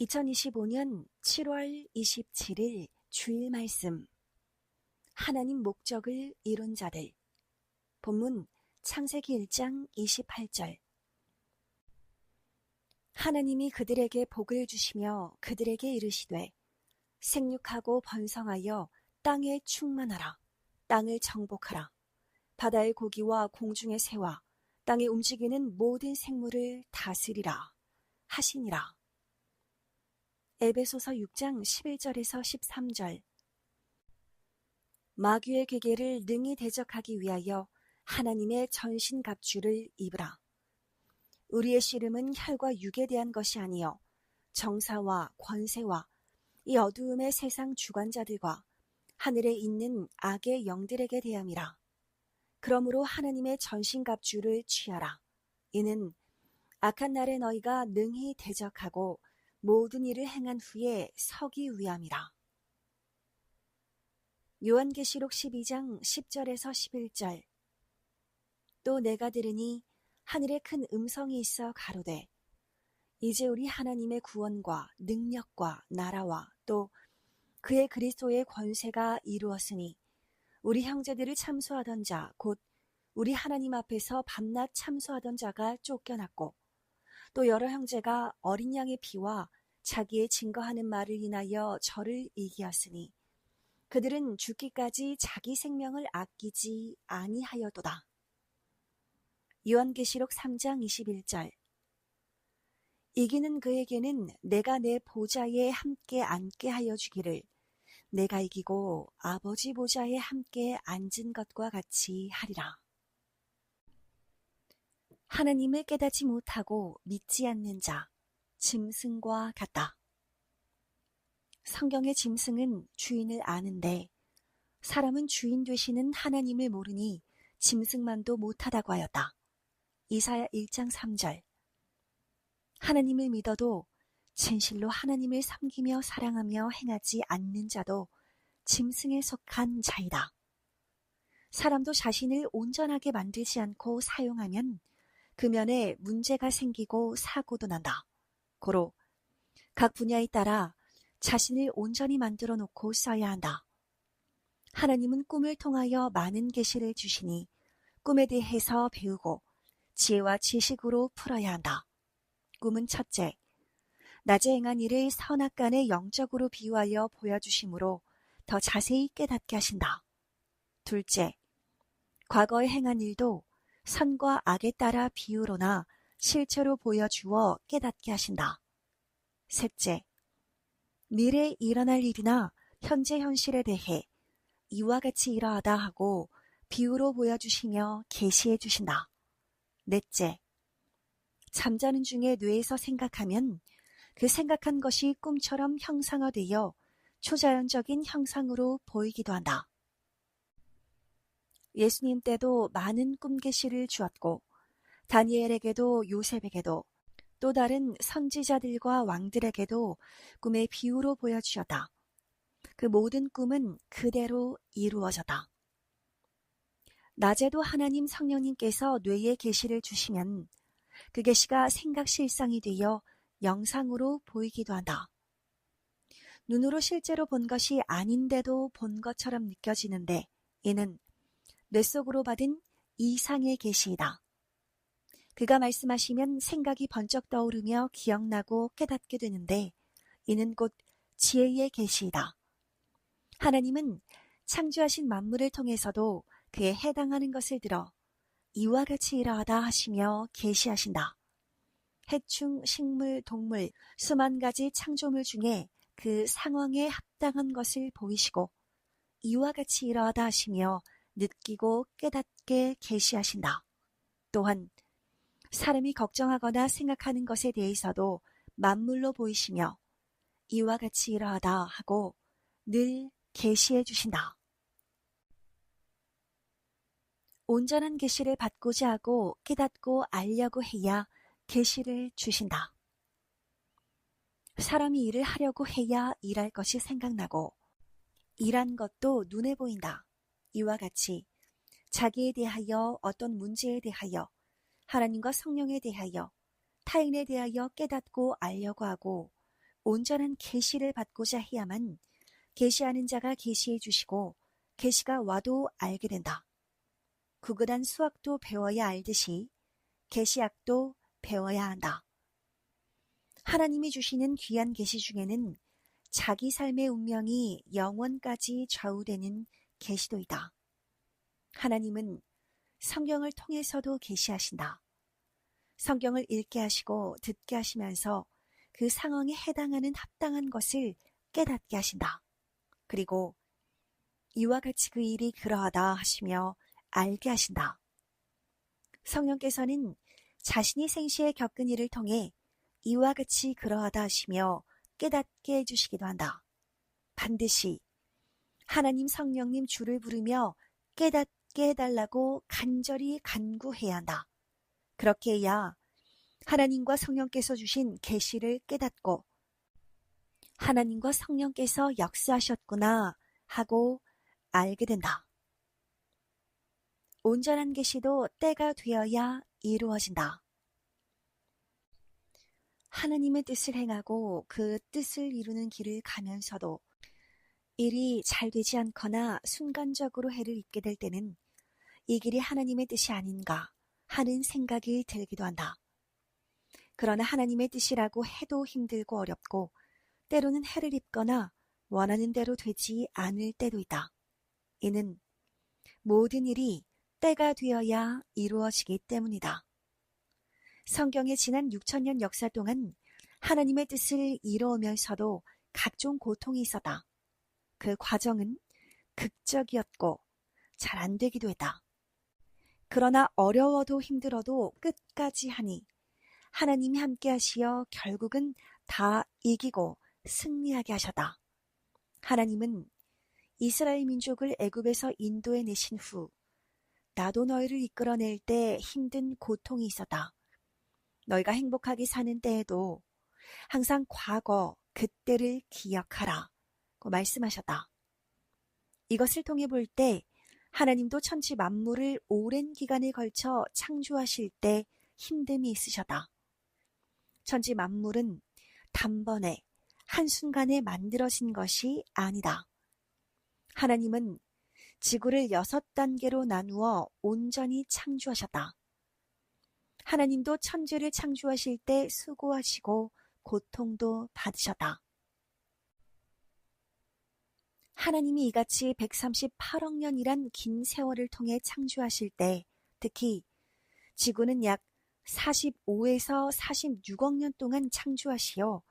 2025년 7월 27일 주일 말씀. 하나님 목적을 이룬 자들. 본문 창세기 1장 28절. 하나님이 그들에게 복을 주시며 그들에게 이르시되 생육하고 번성하여 땅에 충만하라. 땅을 정복하라. 바다의 고기와 공중의 새와 땅에 움직이는 모든 생물을 다스리라 하시니라. 에베소서 6장 11절에서 13절. 마귀의 괴계를 능히 대적하기 위하여 하나님의 전신갑주를 입으라. 우리의 씨름은 혈과 육에 대한 것이 아니요 정사와 권세와 이 어두움의 세상 주관자들과 하늘에 있는 악의 영들에게 대함이라. 그러므로 하나님의 전신갑주를 취하라. 이는 악한 날에 너희가 능히 대적하고 모든 일을 행한 후에 서기 위함이라. 요한계시록 12장 10절에서 11절. 또 내가 들으니 하늘에 큰 음성이 있어 가로되 이제 우리 하나님의 구원과 능력과 나라와 또 그의 그리스도의 권세가 이루었으니 우리 형제들을 참소하던 자 곧 우리 하나님 앞에서 밤낮 참소하던 자가 쫓겨났고 또 여러 형제가 어린 양의 피와 자기의 증거하는 말을 인하여 저를 이기었으니 그들은 죽기까지 자기 생명을 아끼지 아니하여도다. 요한계시록 3장 21절. 이기는 그에게는 내가 내 보좌에 함께 앉게 하여 주기를 내가 이기고 아버지 보좌에 함께 앉은 것과 같이 하리라. 하나님을 깨닫지 못하고 믿지 않는 자, 짐승과 같다. 성경의 짐승은 주인을 아는데 사람은 주인 되시는 하나님을 모르니 짐승만도 못하다고 하였다. 이사야 1장 3절. 하나님을 믿어도 진실로 하나님을 섬기며 사랑하며 행하지 않는 자도 짐승에 속한 자이다. 사람도 자신을 온전하게 만들지 않고 사용하면 그 면에 문제가 생기고 사고도 난다. 고로 각 분야에 따라 자신을 온전히 만들어 놓고 써야 한다. 하나님은 꿈을 통하여 많은 계시를 주시니 꿈에 대해서 배우고 지혜와 지식으로 풀어야 한다. 꿈은 첫째, 낮에 행한 일을 선악간에 영적으로 비유하여 보여주심으로 더 자세히 깨닫게 하신다. 둘째, 과거에 행한 일도 선과 악에 따라 비유로나 실체로 보여주어 깨닫게 하신다. 셋째, 미래에 일어날 일이나 현재 현실에 대해 이와 같이 이러하다 하고 비유로 보여주시며 계시해 주신다. 넷째, 잠자는 중에 뇌에서 생각하면 그 생각한 것이 꿈처럼 형상화되어 초자연적인 형상으로 보이기도 한다. 예수님 때도 많은 꿈 계시를 주었고 다니엘에게도 요셉에게도 또 다른 선지자들과 왕들에게도 꿈의 비유로 보여주셨다. 그 모든 꿈은 그대로 이루어졌다. 낮에도 하나님 성령님께서 뇌에 계시를 주시면 그 계시가 생각 실상이 되어 영상으로 보이기도 한다. 눈으로 실제로 본 것이 아닌데도 본 것처럼 느껴지는데 이는 뇌 속으로 받은 이상의 계시이다. 그가 말씀하시면 생각이 번쩍 떠오르며 기억나고 깨닫게 되는데 이는 곧 지혜의 계시이다. 하나님은 창조하신 만물을 통해서도 그에 해당하는 것을 들어 이와 같이 이러하다 하시며 계시하신다. 해충, 식물, 동물, 수만 가지 창조물 중에 그 상황에 합당한 것을 보이시고 이와 같이 이러하다 하시며 느끼고 깨닫게 계시하신다. 또한 사람이 걱정하거나 생각하는 것에 대해서도 만물로 보이시며 이와 같이 이러하다 하고 늘 계시해 주신다. 온전한 계시를 받고자 하고 깨닫고 알려고 해야 계시를 주신다. 사람이 일을 하려고 해야 일할 것이 생각나고 일한 것도 눈에 보인다. 이와 같이 자기에 대하여 어떤 문제에 대하여 하나님과 성령에 대하여 타인에 대하여 깨닫고 알려고 하고 온전한 계시를 받고자 해야만 계시하는 자가 계시해 주시고 계시가 와도 알게 된다. 구근한 수학도 배워야 알듯이 계시학도 배워야 한다. 하나님이 주시는 귀한 계시 중에는 자기 삶의 운명이 영원까지 좌우되는 계시도이다. 하나님은 성경을 통해서도 계시하신다. 성경을 읽게 하시고 듣게 하시면서 그 상황에 해당하는 합당한 것을 깨닫게 하신다. 그리고 이와 같이 그 일이 그러하다 하시며 알게 하신다. 성령께서는 자신이 생시에 겪은 일을 통해 이와 같이 그러하다 하시며 깨닫게 해주시기도 한다. 반드시 하나님 성령님 주를 부르며 깨닫게 해달라고 간절히 간구해야 한다. 그렇게 해야 하나님과 성령께서 주신 계시를 깨닫고 하나님과 성령께서 역사하셨구나 하고 알게 된다. 온전한 계시도 때가 되어야 이루어진다. 하나님의 뜻을 행하고 그 뜻을 이루는 길을 가면서도 일이 잘 되지 않거나 순간적으로 해를 입게 될 때는 이 길이 하나님의 뜻이 아닌가 하는 생각이 들기도 한다. 그러나 하나님의 뜻이라고 해도 힘들고 어렵고 때로는 해를 입거나 원하는 대로 되지 않을 때도 있다. 이는 모든 일이 때가 되어야 이루어지기 때문이다. 성경의 지난 6,000년 역사 동안 하나님의 뜻을 이루어오면서도 각종 고통이 있었다. 그 과정은 극적이었고 잘 안 되기도 했다. 그러나 어려워도 힘들어도 끝까지 하니 하나님이 함께 하시어 결국은 다 이기고 승리하게 하셨다. 하나님은 이스라엘 민족을 애굽에서 인도해 내신 후 나도 너희를 이끌어낼 때 힘든 고통이 있었다. 너희가 행복하게 사는 때에도 항상 과거 그때를 기억하라 고 말씀하셨다. 이것을 통해 볼 때 하나님도 천지 만물을 오랜 기간에 걸쳐 창조하실 때 힘듦이 있으셨다. 천지 만물은 단번에 한순간에 만들어진 것이 아니다. 하나님은 지구를 6단계로 나누어 온전히 창조하셨다. 하나님도 천지를 창조하실 때 수고하시고 고통도 받으셨다. 하나님이 이같이 138억 년이란 긴 세월을 통해 창조하실 때 특히 지구는 약 45에서 46억 년 동안 창조하시어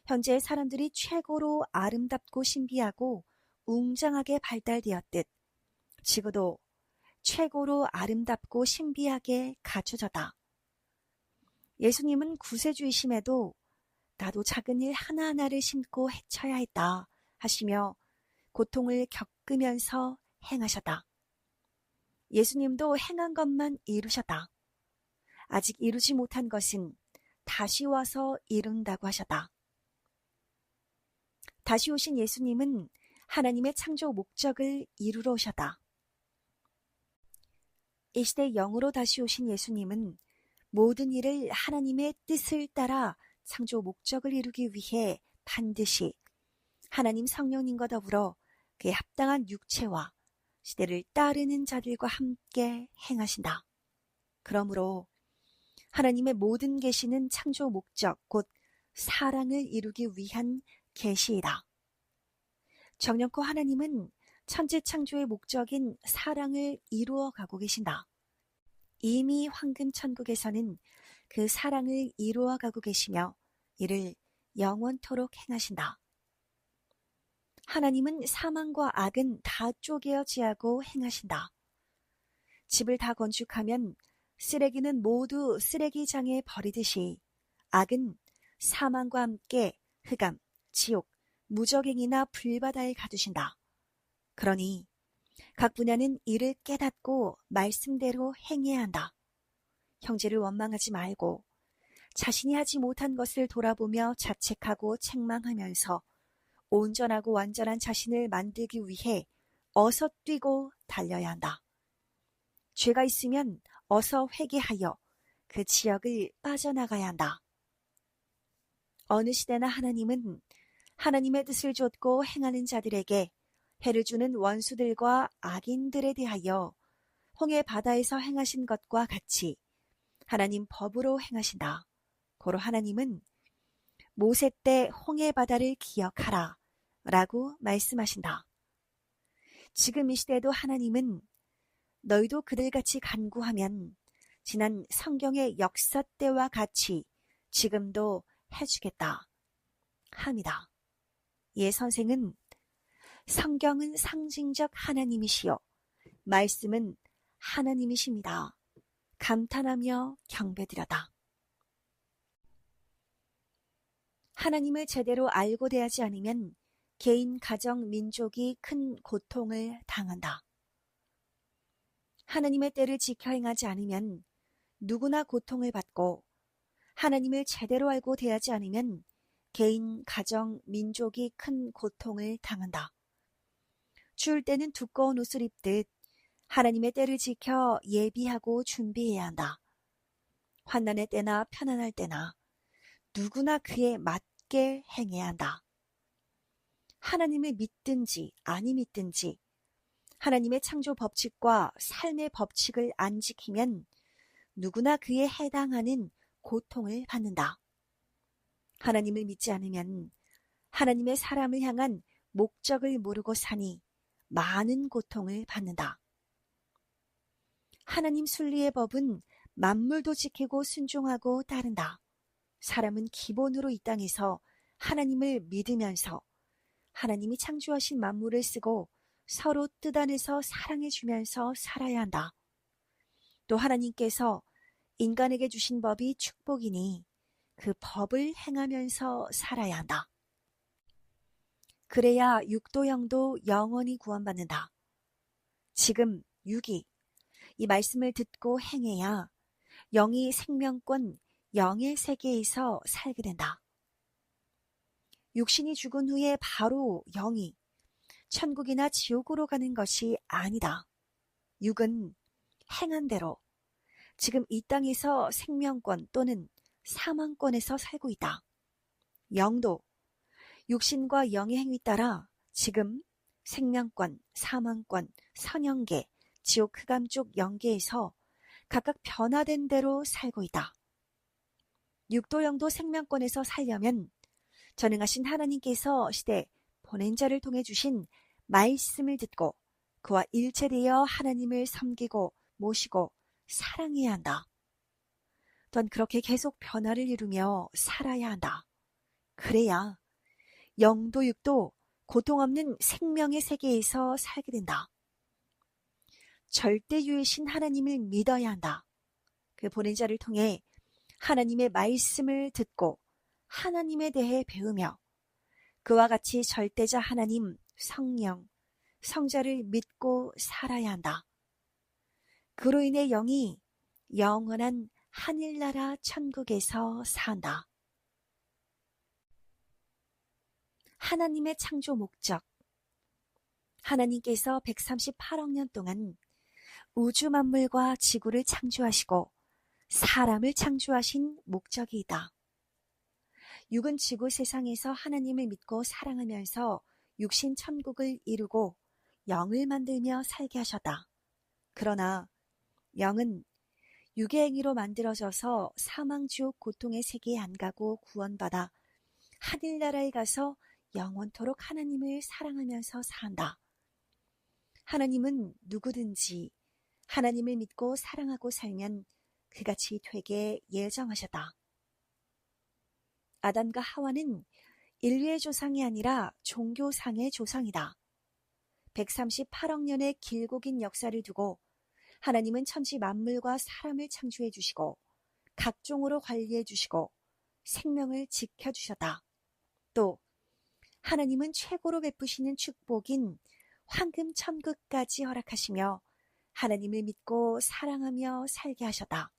현재 사람들이 최고로 아름답고 신비하고 웅장하게 발달되었듯 지구도 최고로 아름답고 신비하게 갖춰졌다. 예수님은 구세주이심에도 나도 작은 일 하나하나를 심고 헤쳐야 했다 하시며 고통을 겪으면서 행하셨다. 예수님도 행한 것만 이루셨다. 아직 이루지 못한 것은 다시 와서 이룬다고 하셨다. 다시 오신 예수님은 하나님의 창조 목적을 이루러 오셨다. 이 시대 영으로 다시 오신 예수님은 모든 일을 하나님의 뜻을 따라 창조 목적을 이루기 위해 반드시 하나님 성령님과 더불어 그에 합당한 육체와 시대를 따르는 자들과 함께 행하신다. 그러므로 하나님의 모든 계시는 창조 목적 곧 사랑을 이루기 위한 계시이다. 정령코 하나님은 천지 창조의 목적인 사랑을 이루어 가고 계신다. 이미 황금천국에서는 그 사랑을 이루어 가고 계시며 이를 영원토록 행하신다. 하나님은 사망과 악은 다 쪼개어 지하고 행하신다. 집을 다 건축하면 쓰레기는 모두 쓰레기장에 버리듯이 악은 사망과 함께 흑암, 지옥, 무적행이나 불바다에 가두신다. 그러니 각 분야는 이를 깨닫고 말씀대로 행해야 한다. 형제를 원망하지 말고 자신이 하지 못한 것을 돌아보며 자책하고 책망하면서 온전하고 완전한 자신을 만들기 위해 어서 뛰고 달려야 한다. 죄가 있으면 어서 회개하여 그 지역을 빠져나가야 한다. 어느 시대나 하나님은 하나님의 뜻을 좇고 행하는 자들에게 해를 주는 원수들과 악인들에 대하여 홍해 바다에서 행하신 것과 같이 하나님 법으로 행하신다. 고로 하나님은 모세 때 홍해 바다를 기억하라 라고 말씀하신다. 지금 이 시대도 하나님은 너희도 그들같이 간구하면 지난 성경의 역사 때와 같이 지금도 해주겠다 합니다. 예, 선생은 성경은 상징적 하나님이시요 말씀은 하나님이십니다. 감탄하며 경배드려다. 하나님을 제대로 알고 대하지 않으면 개인, 가정, 민족이 큰 고통을 당한다. 하나님의 때를 지켜 행하지 않으면 누구나 고통을 받고 하나님을 제대로 알고 대하지 않으면 개인, 가정, 민족이 큰 고통을 당한다. 추울 때는 두꺼운 옷을 입듯 하나님의 때를 지켜 예비하고 준비해야 한다. 환난의 때나 편안할 때나 누구나 그에 맞게 행해야 한다. 하나님을 믿든지 아니 믿든지 하나님의 창조 법칙과 삶의 법칙을 안 지키면 누구나 그에 해당하는 고통을 받는다. 하나님을 믿지 않으면 하나님의 사람을 향한 목적을 모르고 사니 많은 고통을 받는다. 하나님 순리의 법은 만물도 지키고 순종하고 따른다. 사람은 기본으로 이 땅에서 하나님을 믿으면서 하나님이 창조하신 만물을 쓰고 서로 뜻 안에서 사랑해주면서 살아야 한다. 또 하나님께서 인간에게 주신 법이 축복이니 그 법을 행하면서 살아야 한다. 그래야 육도 영도 영원히 구원받는다. 지금 육이 이 말씀을 듣고 행해야 영이 생명권 영의 세계에서 살게 된다. 육신이 죽은 후에 바로 영이 천국이나 지옥으로 가는 것이 아니다. 육은 행한 대로 지금 이 땅에서 생명권 또는 사망권에서 살고 있다. 영도 육신과 영의 행위 따라 지금 생명권, 사망권, 선영계, 지옥 흑암 쪽 영계에서 각각 변화된 대로 살고 있다. 육도 영도 생명권에서 살려면 전능하신 하나님께서 시대 보낸 자를 통해 주신 말씀을 듣고 그와 일체되어 하나님을 섬기고 모시고 사랑해야 한다. 또한 그렇게 계속 변화를 이루며 살아야 한다. 그래야 영도 육도 고통 없는 생명의 세계에서 살게 된다. 절대유이신 하나님을 믿어야 한다. 그 보낸 자를 통해 하나님의 말씀을 듣고 하나님에 대해 배우며 그와 같이 절대자 하나님, 성령, 성자를 믿고 살아야 한다. 그로 인해 영이 영원한 하늘나라 천국에서 산다. 하나님의 창조 목적. 하나님께서 138억 년 동안 우주 만물과 지구를 창조하시고 사람을 창조하신 목적이 있다. 육은 지구 세상에서 하나님을 믿고 사랑하면서 육신 천국을 이루고 영을 만들며 살게 하셨다. 그러나 영은 육의 행위로 만들어져서 사망, 지옥, 고통의 세계에 안 가고 구원받아 하늘나라에 가서 영원토록 하나님을 사랑하면서 산다. 하나님은 누구든지 하나님을 믿고 사랑하고 살면 그같이 되게 예정하셨다. 아담과 하와는 인류의 조상이 아니라 종교상의 조상이다. 138억 년의 길고 긴 역사를 두고 하나님은 천지 만물과 사람을 창조해 주시고 각종으로 관리해 주시고 생명을 지켜주셨다. 또 하나님은 최고로 베푸시는 축복인 황금 천국까지 허락하시며 하나님을 믿고 사랑하며 살게 하셨다.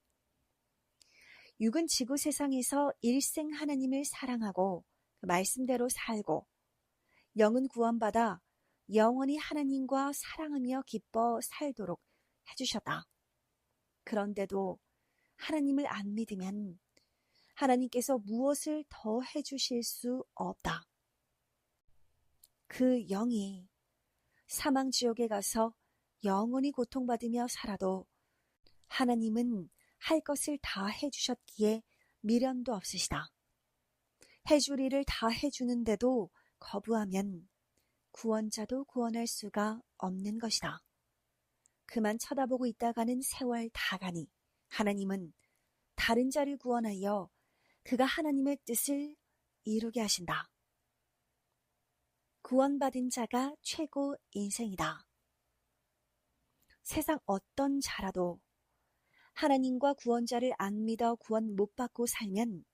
육은 지구 세상에서 일생 하나님을 사랑하고 그 말씀대로 살고 영은 구원받아 영원히 하나님과 사랑하며 기뻐 살도록 해주셨다. 그런데도 하나님을 안 믿으면 하나님께서 무엇을 더 해주실 수 없다. 그 영이 사망 지옥에 가서 영원히 고통받으며 살아도 하나님은 할 것을 다 해주셨기에 미련도 없으시다. 해줄 일을 다 해주는데도 거부하면 구원자도 구원할 수가 없는 것이다. 그만 쳐다보고 있다가는 세월 다 가니 하나님은 다른 자를 구원하여 그가 하나님의 뜻을 이루게 하신다. 구원받은 자가 최고 인생이다. 세상 어떤 자라도 하나님과 구원자를 안 믿어 구원 못 받고 살면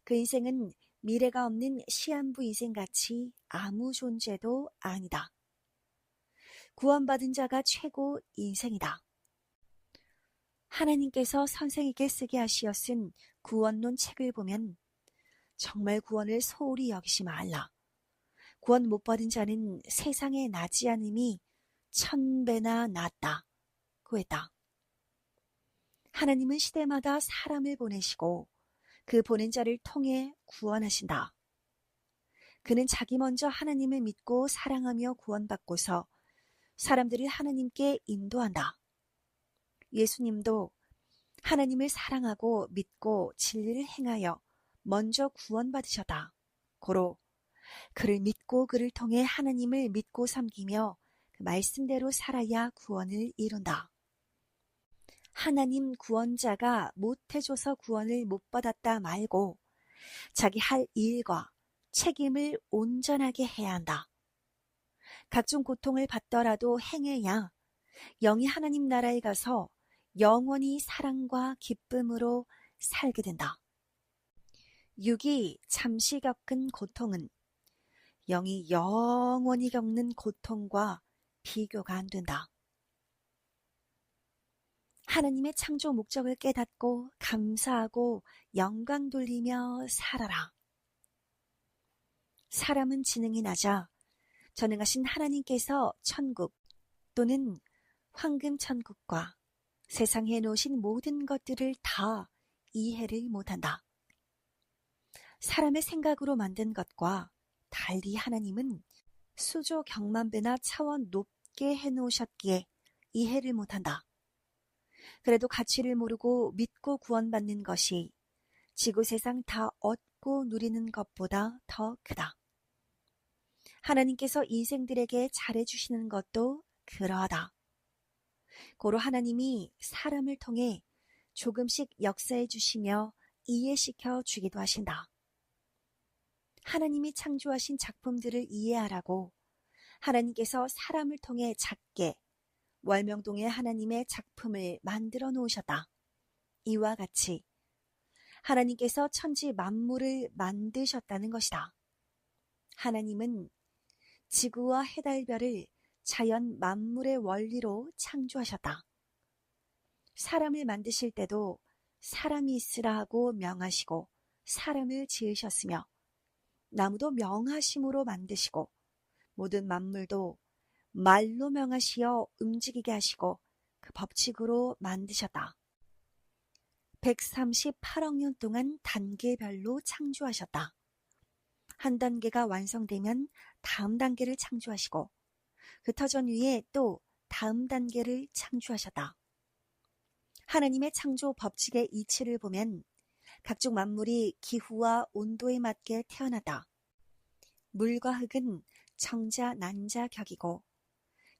그 인생은 미래가 없는 시한부 인생같이 아무 존재도 아니다. 구원받은 자가 최고 인생이다. 하나님께서 선생에게 쓰게 하시어 쓴 구원론 책을 보면 정말 구원을 소홀히 여기지 말라. 구원 못 받은 자는 세상에 나지 않음이 1000배나 낫다고 했다. 하나님은 시대마다 사람을 보내시고 그 보낸 자를 통해 구원하신다. 그는 자기 먼저 하나님을 믿고 사랑하며 구원받고서 사람들을 하나님께 인도한다. 예수님도 하나님을 사랑하고 믿고 진리를 행하여 먼저 구원받으셨다. 고로 그를 믿고 그를 통해 하나님을 믿고 섬기며 그 말씀대로 살아야 구원을 이룬다. 하나님 구원자가 못해줘서 구원을 못 받았다 말고 자기 할 일과 책임을 온전하게 해야 한다. 각종 고통을 받더라도 행해야 영이 하나님 나라에 가서 영원히 사랑과 기쁨으로 살게 된다. 육이 잠시 겪은 고통은 영이 영원히 겪는 고통과 비교가 안 된다. 하나님의 창조 목적을 깨닫고 감사하고 영광 돌리며 살아라. 사람은 지능이 낮아 전능하신 하나님께서 천국 또는 황금 천국과 세상에 놓으신 모든 것들을 다 이해를 못한다. 사람의 생각으로 만든 것과 달리 하나님은 수조 경만배나 차원 높게 해놓으셨기에 이해를 못한다. 그래도 가치를 모르고 믿고 구원받는 것이 지구 세상 다 얻고 누리는 것보다 더 크다. 하나님께서 인생들에게 잘해주시는 것도 그러하다. 고로 하나님이 사람을 통해 조금씩 역사해 주시며 이해시켜 주기도 하신다. 하나님이 창조하신 작품들을 이해하라고 하나님께서 사람을 통해 작게 월명동에 하나님의 작품을 만들어 놓으셨다. 이와 같이 하나님께서 천지 만물을 만드셨다는 것이다. 하나님은 지구와 해달별을 자연 만물의 원리로 창조하셨다. 사람을 만드실 때도 사람이 있으라 하고 명하시고 사람을 지으셨으며 나무도 명하심으로 만드시고 모든 만물도 말로 명하시어 움직이게 하시고 그 법칙으로 만드셨다. 138억 년 동안 단계별로 창조하셨다. 한 단계가 완성되면 다음 단계를 창조하시고 그 터전 위에 또 다음 단계를 창조하셨다. 하나님의 창조 법칙의 이치를 보면 각종 만물이 기후와 온도에 맞게 태어나다. 물과 흙은 정자, 난자 격이고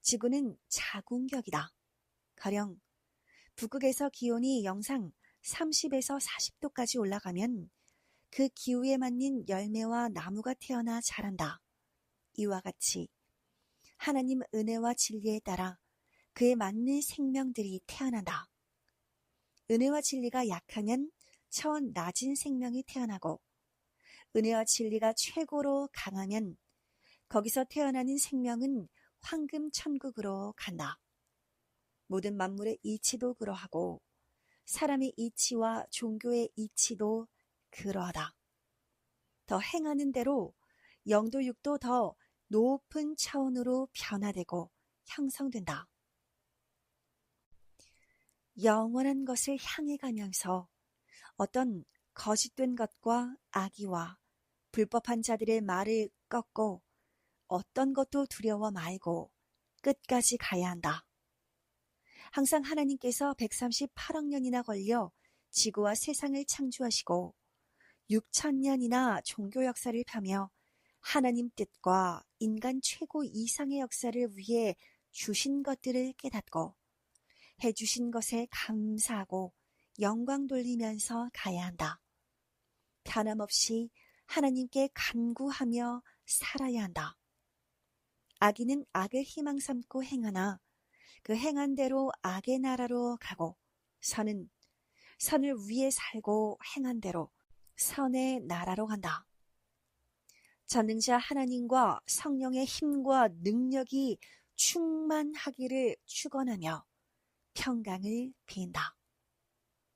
지구는 자궁격이다. 가령 북극에서 기온이 영상 30에서 40도까지 올라가면 그 기후에 맞는 열매와 나무가 태어나 자란다. 이와 같이 하나님 은혜와 진리에 따라 그에 맞는 생명들이 태어난다. 은혜와 진리가 약하면 차원 낮은 생명이 태어나고 은혜와 진리가 최고로 강하면 거기서 태어나는 생명은 황금 천국으로 간다. 모든 만물의 이치도 그러하고 사람의 이치와 종교의 이치도 그러하다. 더 행하는 대로 영도 육도 더 높은 차원으로 변화되고 형성된다. 영원한 것을 향해 가면서 어떤 거짓된 것과 악의와 불법한 자들의 말을 꺾고 어떤 것도 두려워 말고 끝까지 가야 한다. 항상 하나님께서 138억 년이나 걸려 지구와 세상을 창조하시고 6,000년이나 종교 역사를 펴며 하나님 뜻과 인간 최고 이상의 역사를 위해 주신 것들을 깨닫고 해주신 것에 감사하고 영광 돌리면서 가야 한다. 변함없이 하나님께 간구하며 살아야 한다. 악인은 악을 희망 삼고 행하나 그 행한 대로 악의 나라로 가고 선은 선을 위해 살고 행한 대로 선의 나라로 간다. 전능자 하나님과 성령의 힘과 능력이 충만하기를 축원하며 평강을 빈다.